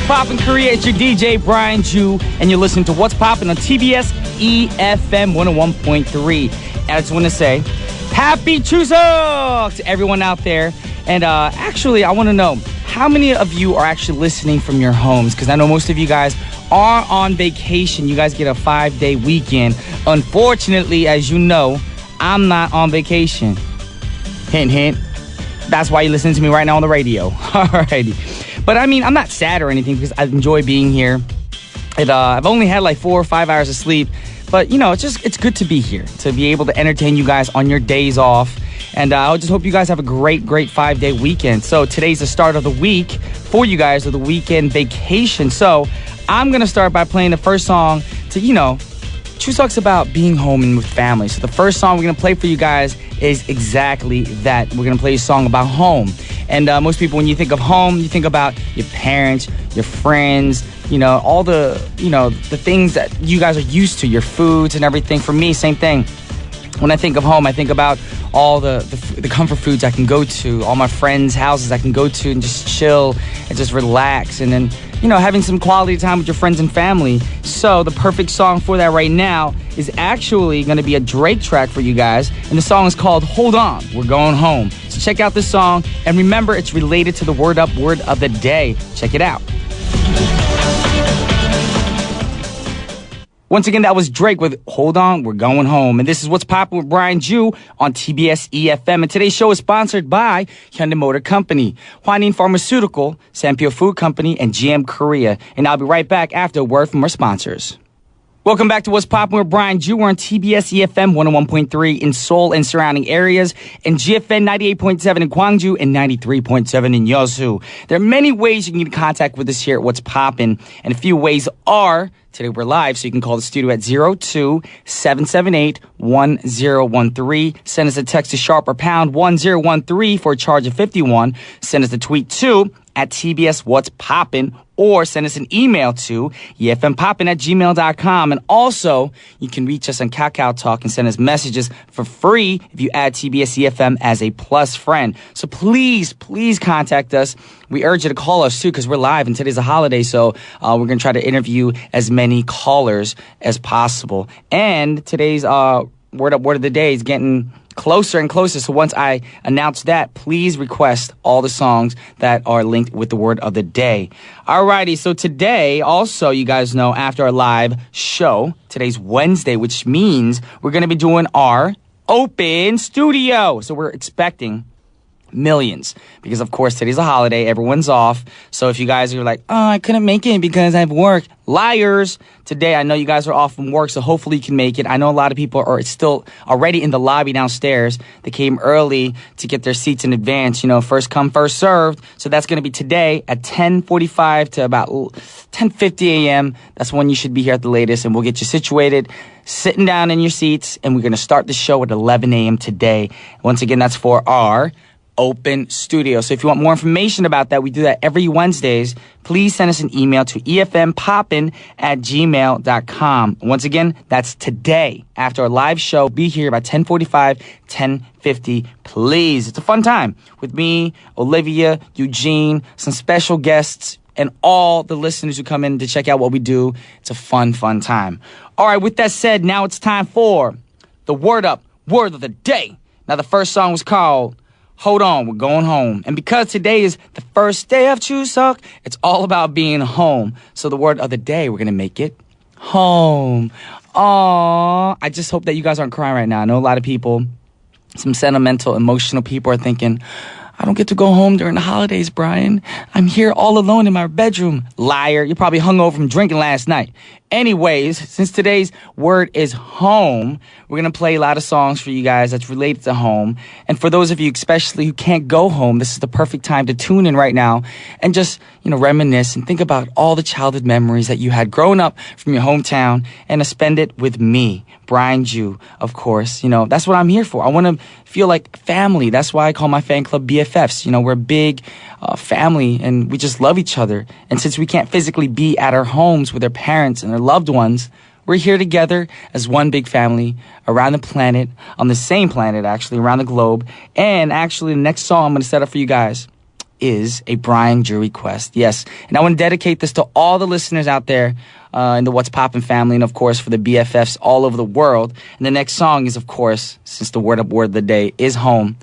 Poppin' Korea? It's your DJ, Brian Ju, and you're listening to What's Poppin' on TBS efm 101.3. And I just want to say, Happy Chuseok to everyone out there. And actually, I want to know, how many of you are actually listening from your homes? Because I know most of you guys are on vacation. You guys get a 5-day weekend. Unfortunately, as you know, I'm not on vacation. Hint, hint. That's why you're listening to me right now on the radio. Alrighty. But I mean, I'm not sad or anything because I enjoy being here. And, I've only had like 4 or 5 hours of sleep. But, you know, it's good to be here, to be able to entertain you guys on your days off. And I just hope you guys have a great 5-day weekend. So today's the start of the week for you guys, of the weekend vacation. So I'm going to start by playing the first song to, you know, Chuseok's about being home and with family. So the first song we're going to play for you guys is exactly that. We're going to play a song about home. And most people, when you think of home, you think about your parents, your friends, you know, all the, you know, the things that you guys are used to, your foods and everything. For me, same thing. When I think of home, I think about all the comfort foods I can go to, all my friends' houses I can go to and just chill and just relax. And then, you know, having some quality time with your friends and family. So the perfect song for that right now is actually going to be a Drake track for you guys. And the song is called Hold On, We're Going Home. So check out this song. And remember, it's related to the word of the day. Check it out. Once again, that was Drake with Hold On, We're Going Home. And this is What's Poppin' with Brian Ju on TBS EFM. And today's show is sponsored by Hyundai Motor Company, Hwanin Pharmaceutical, Sampio Food Company, and GM Korea. And I'll be right back after a word from our sponsors. Welcome back to What's Poppin' with Brian Ju. We're on TBS EFM 101.3 in Seoul and surrounding areas, and GFN 98.7 in Gwangju and 93.7 in Yeosu. There are many ways you can get in contact with us here at What's Poppin', and a few ways are, today we're live, so you can call the studio at 02-778-1013. Send us a text to sharp or pound 1013 for a charge of 51. Send us a tweet too at TBS What's Poppin', or send us an email to efmpoppin@gmail.com. And also, you can reach us on Kakao Talk and send us messages for free if you add TBS EFM as a plus friend. So please contact us. We urge you to call us too, because we're live and today's a holiday. So we're going to try to interview as many callers as possible. And today's word of the day is getting closer and closer. So once I announce that, please request all the songs that are linked with the word of the day. Alrighty, so today, also, you guys know, after our live show, today's Wednesday, which means we're going to be doing our open studio. So we're expecting millions, because of course today's a holiday, everyone's off. So if you guys are like, oh, I couldn't make it because I have work, liars. Today I know you guys are off from work, so hopefully you can make it. I know a lot of people are still already in the lobby downstairs. They came early to get their seats in advance, you know, first come, first served. So that's going to be today at 10:45 to about 10:50 a.m. That's when you should be here at the latest, and we'll get you situated, sitting down in your seats, and we're going to start the show at 11 a.m. today. Once again, that's for our open studio. So if you want more information about that, we do that every Wednesdays. Please send us an email to efmpoppin@gmail.com. Once again, that's today after our live show. Be here about 10:45, 10:50, please. It's a fun time with me, Olivia, Eugene, some special guests, and all the listeners who come in to check out what we do. It's a fun time. All right, with that said, now it's time for the word of the day. Now, the first song was called Hold On, We're Going Home. And because today is the first day of Chuseok, it's all about being home. So the word of the day, we're going to make it home. Aww. I just hope that you guys aren't crying right now. I know a lot of people, some sentimental, emotional people are thinking, I don't get to go home during the holidays, Brian. I'm here all alone in my bedroom. Liar. You're probably hungover from drinking last night. Anyways, since today's word is home, we're going to play a lot of songs for you guys that's related to home. And for those of you especially who can't go home, this is the perfect time to tune in right now and just, you know, reminisce and think about all the childhood memories that you had growing up from your hometown, and to spend it with me, Brian Ju, of course. You know, that's what I'm here for. I want to feel like family. That's why I call my fan club BFFs. You know, we're a big family, and we just love each other. And since we can't physically be at our homes with our parents and our loved ones, we're here together as one big family around the planet, on the same planet, actually, around the globe. And actually, the next song I'm going to set up for you guys is a Brian Drew request. Yes, and I want to dedicate this to all the listeners out there in the What's Poppin' family, and of course for the BFFs all over the world. And the next song is, of course, since the word of the day is home,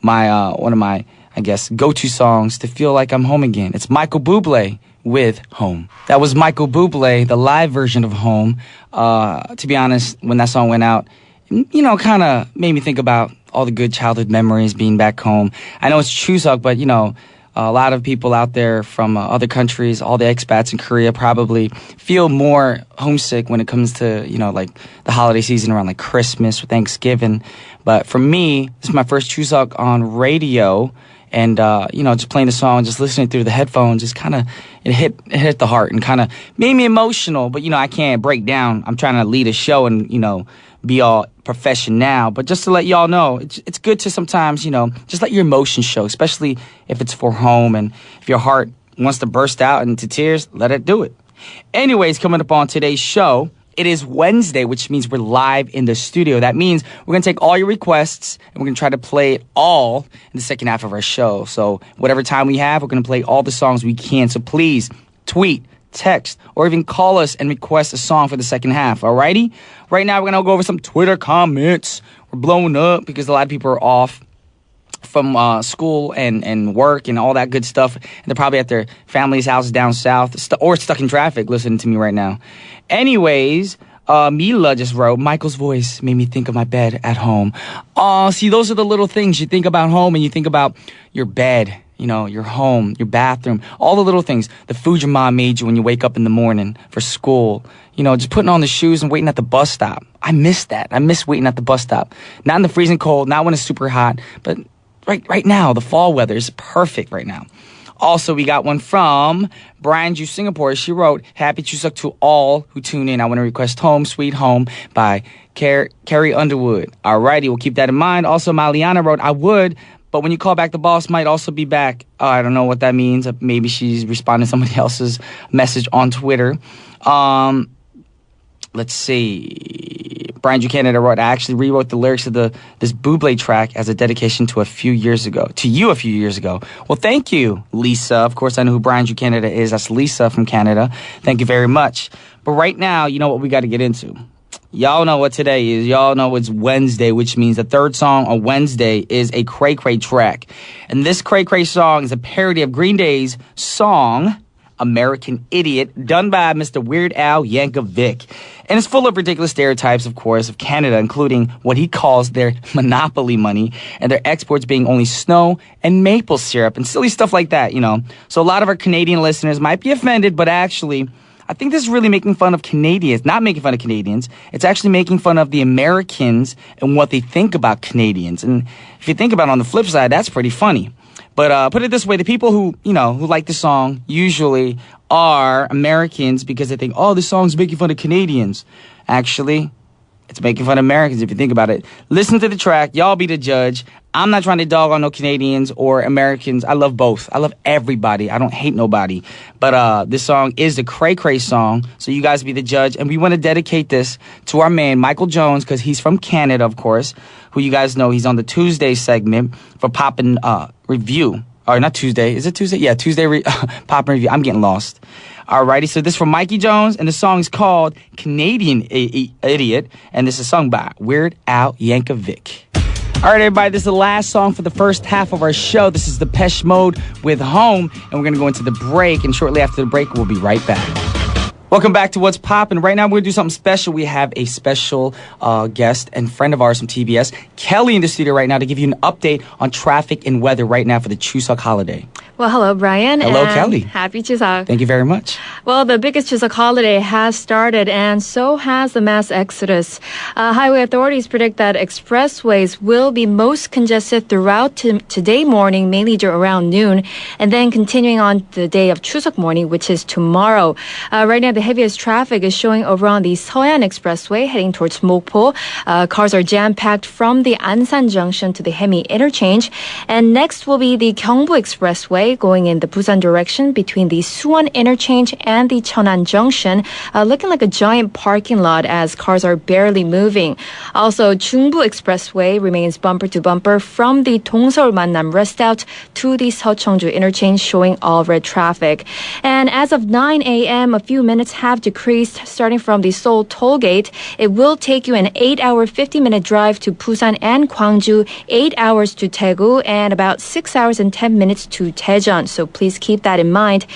my one of my, I guess, go-to songs to feel like I'm home again. It's Michael Bublé with Home. That was Michael Bublé, the live version of Home. To be honest, when that song went out, you know, kind of made me think about all the good childhood memories being back home. I know it's Chuseok, but, you know, a lot of people out there from other countries, all the expats in Korea probably feel more homesick when it comes to, you know, like the holiday season around like Christmas or Thanksgiving. But for me, this is my first Chuseok on radio. And, you know, just playing the song, just listening through the headphones, just kind of, it hit the heart and kind of made me emotional. But, you know, I can't break down. I'm trying to lead a show and, you know, be all professional. But just to let y'all know, it's good to sometimes, you know, just let your emotions show, especially if it's for home. And if your heart wants to burst out into tears, let it do it. Anyways, coming up on today's show, it is Wednesday, which means we're live in the studio. That means we're going to take all your requests and we're going to try to play it all in the second half of our show. So whatever time we have, we're going to play all the songs we can. So please tweet, text, or even call us and request a song for the second half. Alrighty? Right now, we're going to go over some Twitter comments. We're blowing up because a lot of people are off from school and work and all that good stuff. And they're probably at their family's house down south or stuck in traffic listening to me right now. Anyways, Mila just wrote, Michael's voice made me think of my bed at home. See, those are the little things. You think about home and you think about your bed, you know, your home, your bathroom, all the little things. The food your mom made you when you wake up in the morning for school. You know, just putting on the shoes and waiting at the bus stop. I miss that. I miss waiting at the bus stop. Not in the freezing cold, not when it's super hot, but right now, the fall weather is perfect right now. Also, we got one from Brian Ju Singapore. She wrote, Happy Chuseok to all who tune in. I want to request Home Sweet Home by Carrie Underwood. Alrighty, we'll keep that in mind. Also, Maliana wrote, I would, but when you call back, the boss might also be back. I don't know what that means. Maybe she's responding to somebody else's message on Twitter. Let's see. Brian Ju Canada wrote, I actually rewrote the lyrics of this Bublé track as a dedication to you a few years ago. Well, thank you, Lisa. Of course, I know who Brian Ju Canada is. That's Lisa from Canada. Thank you very much. But right now, you know what we got to get into. Y'all know what today is. Y'all know it's Wednesday, which means the third song on Wednesday is a Cray Cray track. And this Cray Cray song is a parody of Green Day's song, American Idiot, done by Mr. Weird Al Yankovic. And it's full of ridiculous stereotypes, of course, of Canada, including what he calls their monopoly money and their exports being only snow and maple syrup and silly stuff like that, you know. So a lot of our Canadian listeners might be offended, but actually, I think this is really making fun of Canadians. Not making fun of Canadians. It's actually making fun of the Americans and what they think about Canadians. And if you think about it on the flip side, that's pretty funny. But put it this way, the people who like the song usually are Americans because they think, oh, this song's making fun of Canadians. Actually, it's making fun of Americans if you think about it. Listen to the track. Y'all be the judge. I'm not trying to dog on no Canadians or Americans. I love both. I love everybody. I don't hate nobody. But this song is the Cray Cray song, so you guys be the judge. And we want to dedicate this to our man, Michael Jones, because he's from Canada, of course, who you guys know. He's on the Tuesday segment for Poppin' Review. Or not Tuesday. Is it Tuesday? Yeah, Tuesday Poppin' Review. I'm getting lost. Alrighty, so this is from Mikey Jones, and the song is called Canadian Idiot, and this is sung by Weird Al Yankovic. All right, everybody, this is the last song for the first half of our show. This is Depeche Mode with Home, and we're going to go into the break, and shortly after the break, we'll be right back. Welcome back to What's Poppin'. Right now, we're going to do something special. We have a special guest and friend of ours from TBS, Kelly, in the studio right now to give you an update on traffic and weather right now for the Chuseok holiday. Well, hello, Brian. Hello, and Kelly. Happy Chuseok. Thank you very much. Well, the biggest Chuseok holiday has started, and so has the mass exodus. Highway authorities predict that expressways will be most congested throughout today morning, mainly around noon, and then continuing on the day of Chuseok morning, which is tomorrow. Right now, the heaviest traffic is showing over on the Seoyan Expressway heading towards Mokpo. Cars are jam-packed from the Ansan Junction to the Hemi interchange. And next will be the Gyeongbu Expressway going in the Busan direction between the Suwon interchange and the Cheonan Junction, looking like a giant parking lot as cars are barely moving. Also, Jungbu Expressway remains bumper to bumper from the Dongseol Mannam rest out to the Seocheongju interchange, showing all red traffic. And as of 9 a.m., a few minutes have decreased starting from the Seoul toll gate. It will take you an 8-hour, 50-minute drive to Busan and Gwangju, 8 hours to Daegu, and about 6 hours and 10 minutes to Daejeon. So please keep that in mind.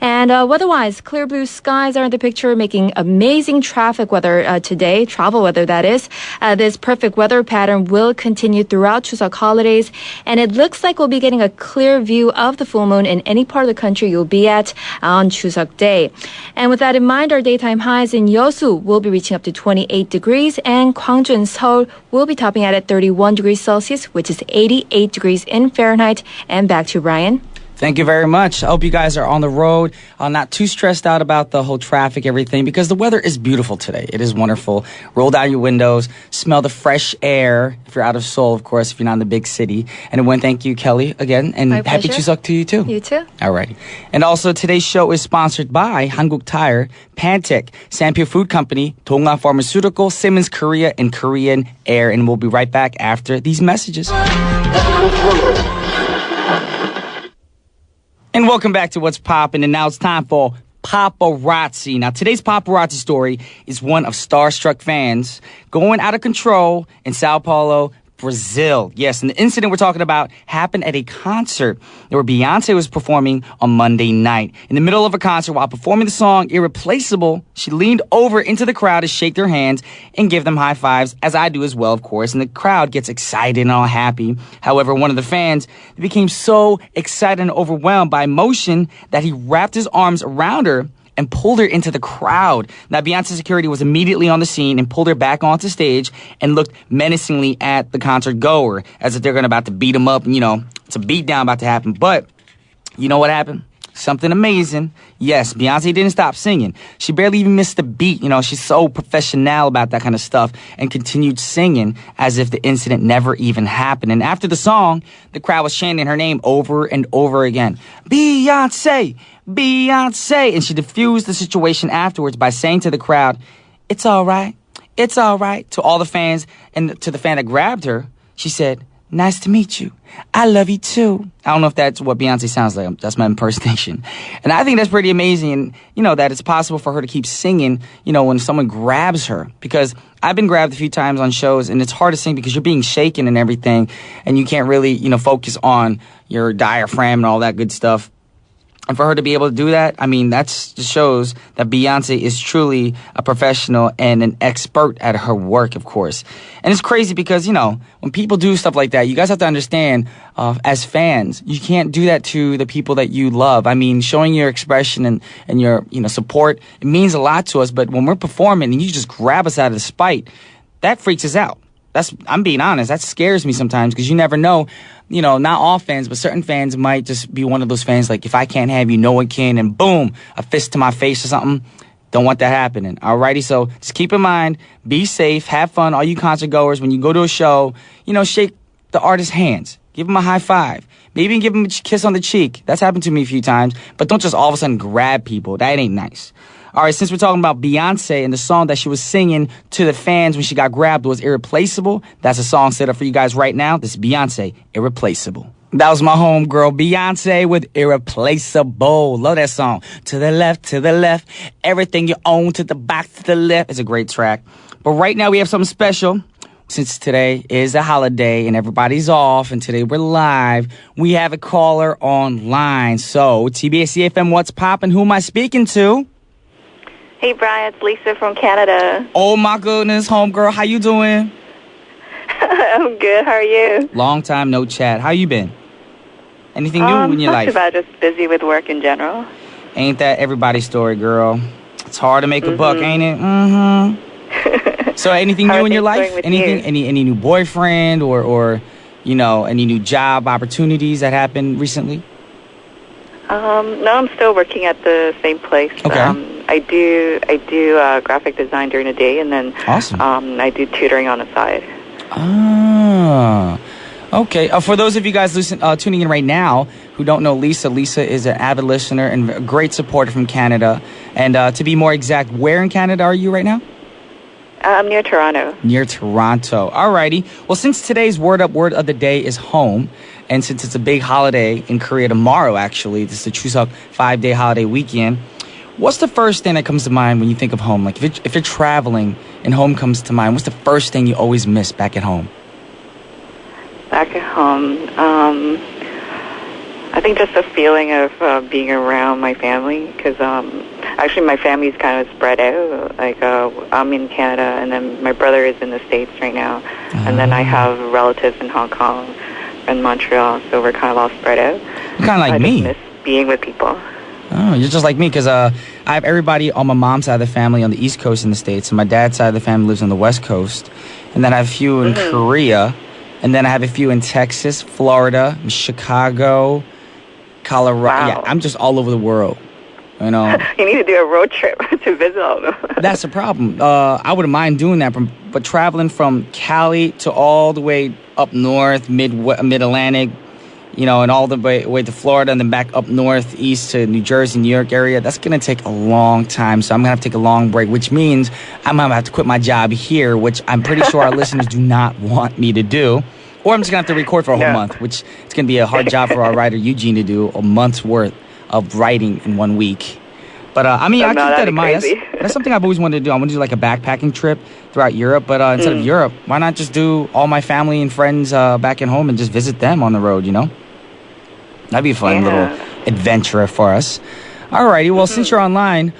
And weather-wise, clear blue skies are in the picture, making amazing traffic weather today, travel weather that is. This perfect weather pattern will continue throughout Chuseok holidays, and it looks like we'll be getting a clear view of the full moon in any part of the country you'll be at on Chuseok Day. And with that in mind, our daytime highs in Yeosu will be reaching up to 28 degrees, and Gwangju and Seoul will be topping out at 31 degrees Celsius, which is 88 degrees in Fahrenheit. And back to Brian. Thank you very much. I hope you guys are on the road, not too stressed out about the whole traffic, everything, because the weather is beautiful today. It is wonderful. Roll down your windows, smell the fresh air. If you're out of Seoul, of course, if you're not in the big city. And again, thank you, Kelly, again. And My happy pleasure. Chuseok to you, too. You too. All right. And also, today's show is sponsored by Hanguk Tire, Pantech, Sampio Food Company, Dongha Pharmaceutical, Siemens Korea, and Korean Air. And we'll be right back after these messages. And welcome back to What's Poppin', and now it's time for Paparazzi. Now, today's paparazzi story is one of starstruck fans going out of control in Sao Paulo, Brazil. Yes, and the incident we're talking about happened at a concert where Beyonce was performing on Monday night. In the middle of a concert, while performing the song Irreplaceable, she leaned over into the crowd to shake their hands and give them high fives, as I do as well, of course, and the crowd gets excited and all happy. However, one of the fans became so excited and overwhelmed by emotion that he wrapped his arms around her and pulled her into the crowd. Now, Beyonce's security was immediately on the scene and pulled her back onto stage and looked menacingly at the concert goer as if they're about to beat him up. And, it's a beatdown about to happen. But you know what happened? Something amazing. Yes, Beyonce didn't stop singing. She barely even missed the beat. She's so professional about that kind of stuff, and continued singing as if the incident never even happened. And after the song, the crowd was chanting her name over and over again. Beyonce! Beyonce! And she diffused the situation afterwards by saying to the crowd, "It's all right. It's all right." To all the fans and to the fan that grabbed her, she said, "Nice to meet you. I love you too." I don't know if that's what Beyonce sounds like. That's my impersonation. And I think that's pretty amazing. And, that it's possible for her to keep singing, when someone grabs her. Because I've been grabbed a few times on shows, and it's hard to sing because you're being shaken and everything. And you can't really, focus on your diaphragm and all that good stuff. And for her to be able to do that, that just shows that Beyonce is truly a professional and an expert at her work, of course. And it's crazy because, when people do stuff like that, you guys have to understand, as fans, you can't do that to the people that you love. Showing your expression and your, support, it means a lot to us. But when we're performing and you just grab us out of spite, that freaks us out. I'm being honest. That scares me sometimes because you never know. Not all fans, but certain fans might just be one of those fans like, if I can't have you, no one can, and boom, a fist to my face or something. Don't want that happening. Alrighty, so just keep in mind, be safe, have fun, all you concert goers. When you go to a show, shake the artist's hands. Give him a high five. Maybe even give him a kiss on the cheek. That's happened to me a few times. But don't just all of a sudden grab people. That ain't nice. All right, since we're talking about Beyonce and the song that she was singing to the fans when she got grabbed was Irreplaceable, that's a song set up for you guys right now. This is Beyonce, Irreplaceable. That was my homegirl, Beyonce, with Irreplaceable. Love that song. To the left, everything you own, to the back, to the left. It's a great track. But right now we have something special. Since today is a holiday and everybody's off, and today we're live, we have a caller online. So, TBS efm, what's poppin'? Who am I speaking to? Hey, Brian, it's Lisa from Canada. Oh, my goodness, homegirl, how you doing? I'm good. How are you? Long time no chat. How you been? Anything new in your life? Not too bad, just busy with work in general. Ain't that everybody's story, girl? It's hard to make a buck, ain't it? Mm-hmm. So, anything new in your life? Anything? Any new boyfriend or any new job opportunities that happened recently? No, I'm still working at the same place. Okay. I do graphic design during the day, and then Awesome. I do tutoring on the side. Ah, okay. For those of you guys tuning in right now who don't know Lisa, Lisa is an avid listener and a great supporter from Canada. And to be more exact, where in Canada are you right now? I'm near Toronto. Near Toronto. Alrighty. Well, since today's word of the day is home, and since it's a big holiday in Korea tomorrow, actually, this is the Chuseok 5-day holiday weekend, what's the first thing that comes to mind when you think of home? Like if you're traveling and home comes to mind, what's the first thing you always miss back at home? Back at home, I think just the feeling of being around my family, because actually my family's kind of spread out. Like I'm in Canada, and then my brother is in the States right now, and then I have relatives in Hong Kong and Montreal, so we're kind of all spread out. You're kind of like I me. just miss being with people. Oh, you're just like me, because I have everybody on my mom's side of the family on the East Coast in the States, and my dad's side of the family lives on the West Coast, and then I have a few in Korea, and then I have a few in Texas, Florida, Chicago, Colorado. Wow. Yeah, I'm just all over the world. You know, You need to do a road trip to visit all of them. that's the problem. I wouldn't mind doing that, but traveling from Cali to all the way up north, mid-Atlantic, you know, and all the way to Florida, and then back up northeast to New Jersey, New York area, that's going to take a long time. So I'm going to have to take a long break, which means I'm going to have to quit my job here, which I'm pretty sure our listeners do not want me to do. Or I'm just going to have to record for a whole month, which it's going to be a hard job for our writer, Eugene, to do a month's worth of writing in 1 week. But, I mean, I keep that in mind. That's something I've always wanted to do. I want to do like a backpacking trip throughout Europe. But instead of Europe, why not just do all my family and friends back at home and just visit them on the road, you know? That'd be a fun little adventure for us. Alrighty, well, since you're online,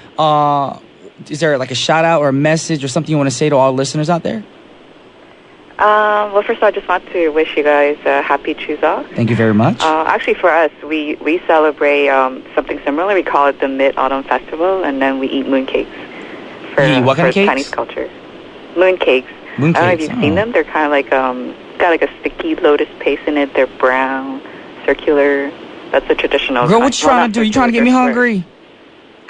is there like a shout out or a message or something you want to say to all listeners out there? Well, first of all, I just want to wish you guys a happy Chuseok. Thank you very much. Actually, for us, we celebrate something similar. We call it the Mid-Autumn Festival, and then we eat mooncakes What kind of cakes? Chinese culture. Mooncakes. I don't know if you've seen them. They're kind of like got like a sticky lotus paste in it. They're brown, circular. That's a traditional. Girl, what you trying to do? You trying to get me hungry?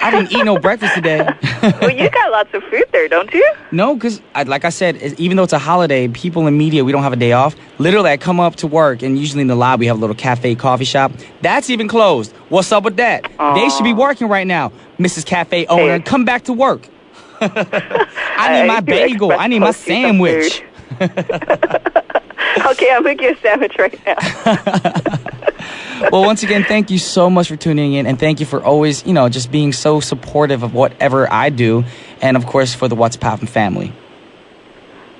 I didn't eat no breakfast today. Well, you got lots of food there, don't you? No, because like I said, even though it's a holiday, people in media, we don't have a day off. Literally, I come up to work, and usually in the lobby, we have a little cafe coffee shop. That's even closed. What's up with that? They should be working right now, Mrs. Cafe owner. Come back to work. I need my bagel. I need my sandwich. Okay, I'll make you a sandwich right now. Well, once again, thank you so much for tuning in, and thank you for always, you know, just being so supportive of whatever I do, and of course for the What's Poppin' family.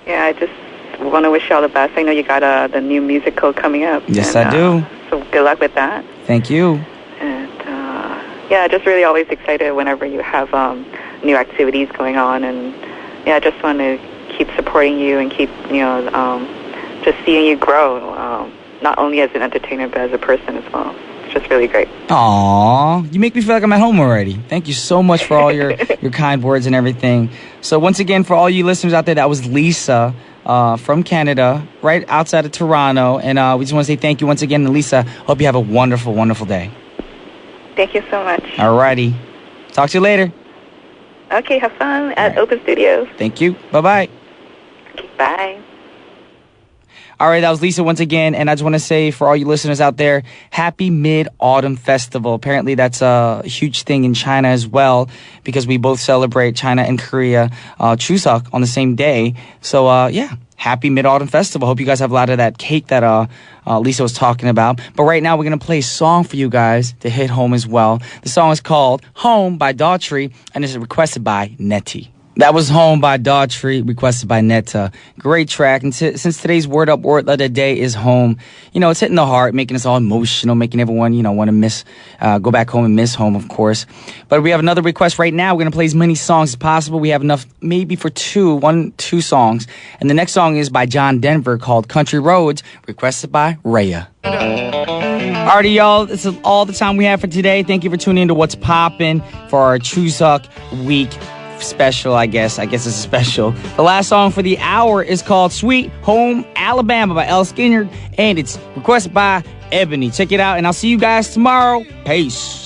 Yeah, I just want to wish you all the best. I know you got the new musical coming up. Yes, I do. So good luck with that. Thank you. And yeah, just really always excited whenever you have new activities going on, and yeah, I just want to keep supporting you and keep just seeing you grow. Not only as an entertainer, but as a person as well. It's just really great. Aw, you make me feel like I'm at home already. Thank you so much for all your kind words and everything. So once again, for all you listeners out there, that was Lisa from Canada, right outside of Toronto. And we just want to say thank you once again to Lisa. Hope you have a wonderful, wonderful day. Thank you so much. Alrighty. Talk to you later. Okay, have fun at Open Studios. Thank you. Bye-bye. Okay, bye. All right, that was Lisa once again, and I just want to say for all you listeners out there, happy Mid-Autumn Festival. Apparently that's a huge thing in China as well, because we both celebrate China and Korea Chuseok on the same day. So yeah, happy Mid-Autumn Festival. Hope you guys have a lot of that cake that Lisa was talking about. But right now we're going to play a song for you guys to hit home as well. The song is called Home by Daughtry, and it's requested by Nettie. That was Home by Daughtry, requested by Netta. Great track. And since today's word of the day is home, you know, it's hitting the heart, making us all emotional, making everyone, you know, want to go back home and miss home, of course. But we have another request right now. We're going to play as many songs as possible. We have enough maybe for two songs. And the next song is by John Denver called Country Roads, requested by Raya. Alrighty, y'all. This is all the time we have for today. Thank you for tuning in to What's Poppin' for our Chuseok week special, I guess. It's a special. The last song for the hour is called Sweet Home Alabama by L. Skinner, and it's requested by Ebony. Check it out, and I'll see you guys tomorrow. Peace.